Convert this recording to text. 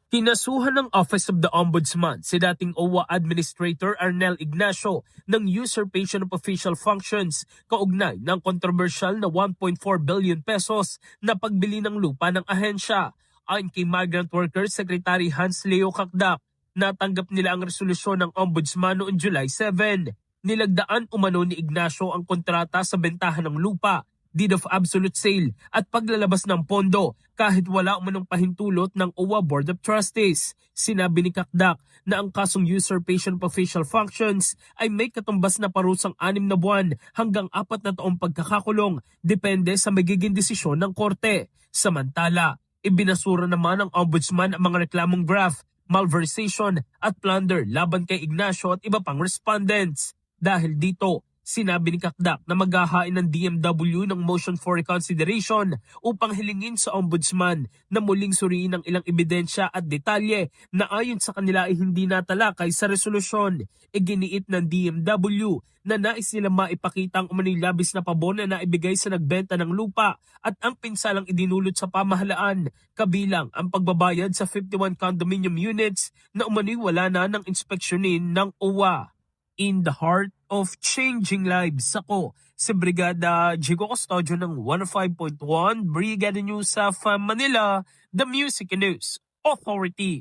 Kinasuhan ng Office of the Ombudsman si dating OWA Administrator Arnel Ignacio ng usurpation of official functions kaugnay ng kontrobersyal na 1.4 billion pesos na pagbili ng lupa ng ahensya. Ayon kay Migrant Workers Secretary Hans Leo Kakdak, natanggap nila ang resolusyon ng Ombudsman noong July 7. Nilagdaan umano ni Ignacio ang kontrata sa bentahan ng lupa, deed of absolute sale at paglalabas ng pondo kahit wala umanong pahintulot ng OWA Board of Trustees. Sinabi ni Kakdak na ang kasong usurpation of official functions ay may katumbas na parusang 6 na buwan hanggang 4 na taong pagkakakulong depende sa magiging desisyon ng korte. Samantala, ibinasura naman ng Ombudsman ang mga reklamong graft, malversation at plunder laban kay Ignacio at iba pang respondents. Dahil dito, sinabi ni Kakdak na maghahain ng DMW ng motion for reconsideration upang hilingin sa Ombudsman na muling suriin ang ilang ebidensya at detalye na ayon sa kanila ay hindi natalakay sa resolusyon. Iginiit ng DMW na nais nila maipakita ang umano'y labis na pabor na naibigay sa nagbenta ng lupa at ang pinsalang idinulot sa pamahalaan, kabilang ang pagbabayad sa 51 condominium units na umano'y wala na ng inspeksyonin ng OWA. In the heart of changing lives, ako si Brigada Jigo Custodio ng 105.1 Brigada News of Manila, the Music and News Authority.